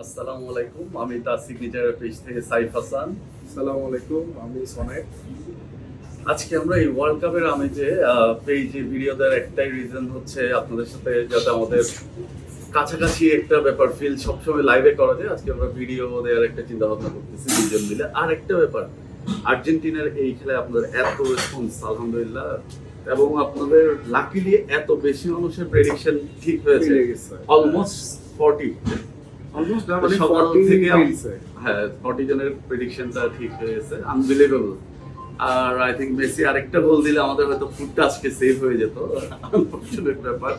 আসসালামু আলাইকুম, আমি তার সিগনেচারের পেজ থেকে সাইফ হাসান। আসসালামু আলাইকুম, আমি সোনাইট। আজকে আমরা এই ওয়ার্ল্ড কাপের আমেজে পেজে ভিডিও দেওয়ার একটাই রিজন হচ্ছে আপনাদের সাথে যাতে আমাদের কাছাকাছি একটা ব্যাপার ফিল সবসময় লাইভে করা যায়। আজকে আমরা ভিডিও দেওয়ার একটা চিন্তা ভাবনা করতেছি দুজন মিলে। আর একটা ব্যাপার, আর্জেন্টিনার এই খেলায় আপনাদের এত রেসপন্স আলহামদুলিল্লাহ, এবং আপনাদের লাকিলি এত বেশি মানুষের প্রেডিকশন ঠিক হয়েছে, অলমোস্ট 40 সকাল থেকে হ্যাঁ 40 জনের প্রেডিকশনটা ঠিক হয়েছে, আনবিলিভেবল। আর আই থিঙ্ক মেসি আরেকটা গোল দিলে আমাদের হয়তো ফুডটা আজকে সেভ হয়ে যেত। আনফরচুনেট ব্যাপার,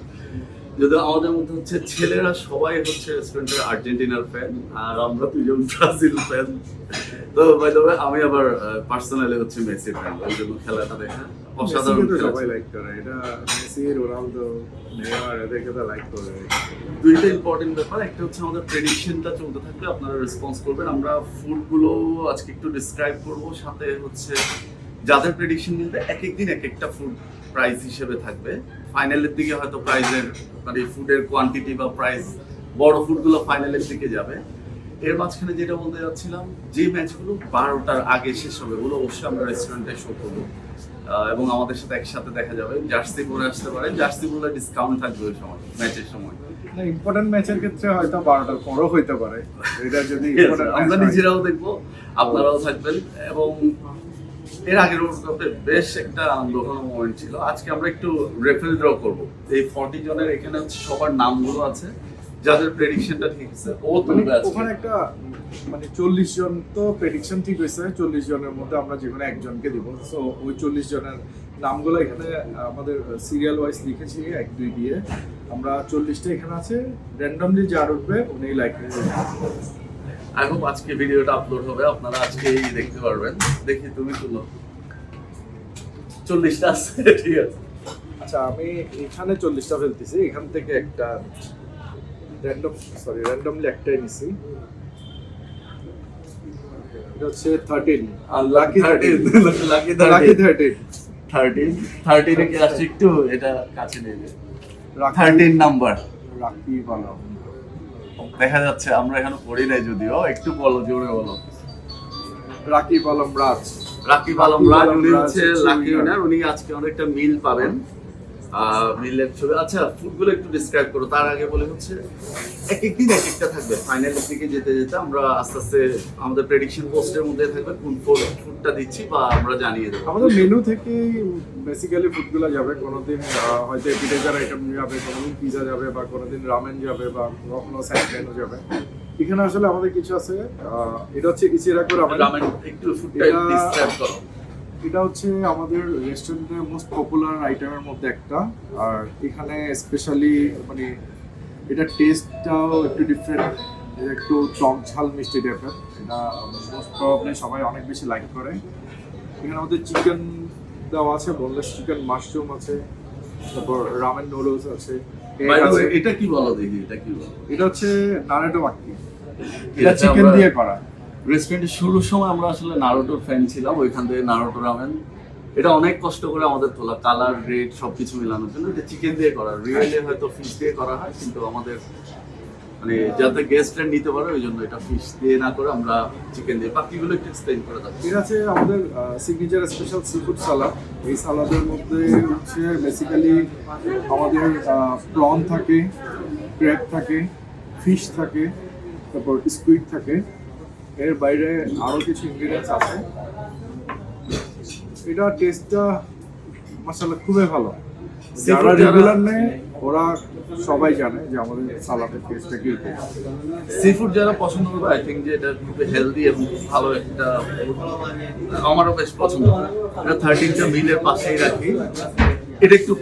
যদি আমাদের মধ্যে হচ্ছে ছেলেরা সবাই হচ্ছে রেস্টুরেন্টের আর্জেন্টিনার ফ্যান আর আমরা দুজন ব্রাজিল ফ্যান। তো বাই দ্য ওয়ে আমি আবার পার্সোনালি হচ্ছে মেসি ফ্যান, ওই জন্য খেলাটা দেখা অসাধারণ। সবাই লাইক করে এটা, মেসি, রোনালদো, নেইমার এদেরকে তো লাইক করে। দুইটা ইম্পর্টেন্ট ব্যাপার, একটা হচ্ছে আমাদের প্রেডিকশনটা চলতে থাকবে, আপনারা রেসপন্স করবেন। আমরা ফুডগুলো আজকে একটু ডিসক্রাইব করব, সাথে হচ্ছে যাদের প্রেডিকশন মিলবে এক এক দিন এক একটা ফুড প্রাইস হিসেবে থাকবে। ফাইনালের দিকে হয়তো প্রাইজের মানে ফুডের কোয়ান্টিটি বা প্রাইস বড় ফুডগুলো ফাইনালের দিকে যাবে। এর মাঝখানে যেটা বলতে যাচ্ছিলাম, যে ম্যাচগুলো 12টার আগে শেষ হবে ওগুলো অবশ্যই আমরা রেস্টুরেন্টে শো করবো, এবং আমাদের সাথে একসাথে দেখা যাবে। জার্সি পরে আসতে পারে, জার্সি গুলো ডিসকাউন্ট থাকবে ওই সময়, ম্যাচের সময়। না, ইম্পর্টেন্ট ম্যাচের ক্ষেত্রে হয়তো 12টার পরও হইতে পারে। এটা যদি আমরা নিজেরাও দেখবো, আপনারাও থাকবেন। এবং এর আগের ওয়ার্ল্ড কাপে বেশ একটা আনন্দঘন মোমেন্ট ছিল। আজকে আমরা একটু রেফারেল ড্র করবো। এই 40 জনের এখানে হচ্ছে সবার নামগুলো আছে যাদের প্রেডিকশনটা ঠিক আছে। ওখানে একটা মানে 40 জন তো প্রেডিকশন ঠিক হয়েছে, 40 জনের মধ্যে আমরা যেকোনো একজনকে দিব। সো ওই 40 জনের নামগুলো এখানে আমাদের সিরিয়াল ওয়াইজ লিখেছি 1 2 দিয়ে। আমরা 40টা এখানে আছে, র্যান্ডমলি যার উঠবে উনি লাইক করে দেবেন। আই হোপ আজকে ভিডিওটা আপলোড হবে, আপনারা আজকেই দেখতে পারবেন। দেখি তুমি তুলো, 40টা আছে, ঠিক আছে। আচ্ছা, আমি এখানে 40টা ফেলতেছি, এখান থেকে একটা র্যান্ডমলি একটাই নিছি। এটা হচ্ছে 13, লাকি 13 13 কি আসছে একটু এটা কাছে নেবে। 13 নাম্বার রাকি বানাও দেখা যাচ্ছে, আমরা এখানে পড়ি নাই যদিও। একটু বলো, জোরে বলো। রাকিব আলম রাজ উনি হচ্ছে লাকি উইনার। উনি আজকে অনেকটা মিল পাবেন, মিলের ছবি। আচ্ছা, ফুডগুলো একটু ডিসক্রাইব করো। তার আগে বলে হচ্ছে এক এক দিন এক একটা থাকবে। ফাইনালের দিকে যেতে যেতে আমরা আস্তে আস্তে আমাদের প্রেডিকশন পোস্টের মধ্যে থাকবে কোন ফুডটা দিচ্ছি বা আমরা জানিয়ে দেবো। আমাদের মেনু থেকে বেসিক্যালি ফুডগুলো যাবে। কোনোদিন হয়তো এপিটাইজার আইটেম যাবে, কোনোদিন পিজা যাবে, বা কোনোদিন রামেন যাবে, বা কখনো সাইড মেনু যাবে। এখানে আসলে আমাদের কিছু আছে। এটা হচ্ছে ইচিরাকো রামেন। একটু ফুডটা ডিসক্রাইব করো। এটা হচ্ছে আমাদের রেস্টুরেন্টের মোস্ট পপুলার আইটেমের মধ্যে একটা। আর এখানে স্পেশালি মানে এটা টেস্টটাও একটু ডিফারেন্ট, একটু টক ঝাল মিষ্টি টাইপের। এটা মোস্ট প্রবাবলি সবাই অনেক বেশি লাইক করে। এখানে আমাদের চিকেন দেওয়া আছে, বোনলেস চিকেন, মাশরুম আছে, তারপর রামেন নুডলস আছে। এটা কি বলো দেখি, এটা কি বলো? এটা হচ্ছে নারুটো মাক্কি, এটা চিকেন দিয়ে করা। রেস্টুরেন্টের শুরুর সময় আমরা আসলে নারুটোর ফ্যান ছিলাম, ওইখান থেকে নারুটো রামেন। এটা অনেক কষ্ট করে আমাদের তোলা, কালার রেড সবকিছু মেলানোর জন্য। এটা চিকেন দিয়ে করা, রিয়েলি হয়তো ফিশ দিয়ে করা হয়, কিন্তু আমাদের মানে যাতে গেস্টরা নিতে পারে ওই জন্য এটা ফিশ দিয়ে না করে আমরা চিকেন দিয়ে। বাকিগুলো একটু এক্সপ্লেইন করে দাও। এটা আছে আমাদের সিগনেচার স্পেশাল সিফুড সালাদ। এই সালাদের মধ্যে হচ্ছে বেসিক্যালি আমাদের প্রন থাকে, ক্র্যাব থাকে, ফিশ থাকে, তারপর স্কুইড থাকে। এর বাইরে আরও কিছু ইনগ্রিডিয়েন্টস আছে। এটা টেস্টটা মাশাআল্লাহ খুবই ভালো। যারা রেগুলার নেয় ওরা সবাই জানে যে আমাদের সালাদের টেস্টটা কি। সিফুড যারা পছন্দ করবে, আই থিঙ্ক যে এটা খুবই হেলদি এবং ভালো একটা, আমারও বেশ পছন্দ। এটা 13টা মিলের পাশেই রাখি। এটা একটু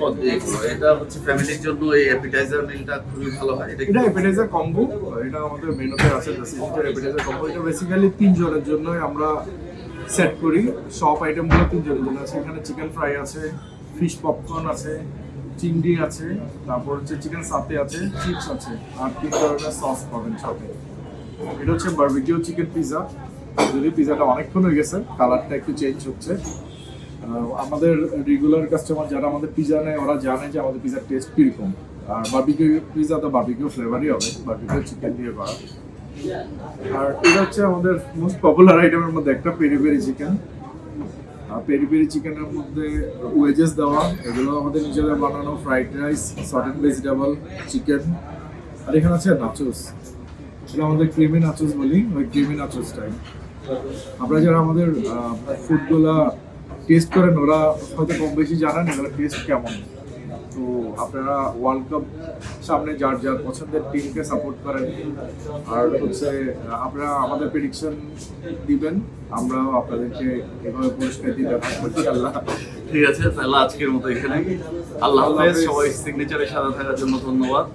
এটা হচ্ছে ফ্যামিলির জন্য এই অ্যাপিটাইজার মিলটা খুবই ভালো হয়। এটা অ্যাপিটাইজার কম্বো, এটা আমাদের মেনুতে আছে। Signature appetiser combo. এটা বেসিক্যালি 3 জনের জন্যই আমরা সেট করি। সব আইটেমগুলো 3 জনের জন্য আছে। এখানে চিকেন ফ্রাই আছে, ফিশ পপকর্ন আছে, চিংড়ি আছে, তারপর হচ্ছে চিকেন সাতে আছে, চিপস আছে, আর 3 ধরনের সস পাবেন সাথে। এটা হচ্ছে বারবিকিউ চিকেন পিজা। যদি পিজাটা অনেকক্ষণ হয়ে গেছে, কালারটা একটু চেঞ্জ হচ্ছে। আমাদের রেগুলার কাস্টমার যারা আমাদের পিজা নেয় ওরা জানে যে আমাদের পিজার টেস্ট কীরকম। আর বারবিকিউ পিজা তো বারবিকিউ ফ্লেভারই হবে, বারবিকিউ চিকেন দিয়ে করা। আর এটা হচ্ছে আমাদের মোস্ট পপুলার আইটেমের মধ্যে একটা পেরি পেরি চিকেন। আর পেরি পেরি চিকেনের মধ্যে ওয়েজেস দেওয়া, এগুলো আমাদের নিজেদের বানানো fried rice, sauteed vegetable, chicken. আর এখানে আছে নাচোস, এটা আমাদের ক্রিমি নাচোস বলি, ওই ক্রিমি নাচোস টাইপ। আপনারা যারা আমাদের ফুডগুলা টেস্ট করেন ওরা হয়তো কম বেশি জানেন এগুলো টেস্ট কেমন। তো আপনারা ওয়ার্ল্ড কাপ সামনে যার যার পছন্দের টিমকে সাপোর্ট করেন, আর হচ্ছে আপনারা আমাদের প্রেডিকশন দিবেন, আমরাও আপনাদেরকে এভাবে পুরস্কার দিতে থাকবো ইনশাআল্লাহ। ঠিক আছে, তাহলে আজকের মতো এখানে। আল্লাহ হাফেজ। সবাই সিগনেচারের সাথে থাকার জন্য ধন্যবাদ।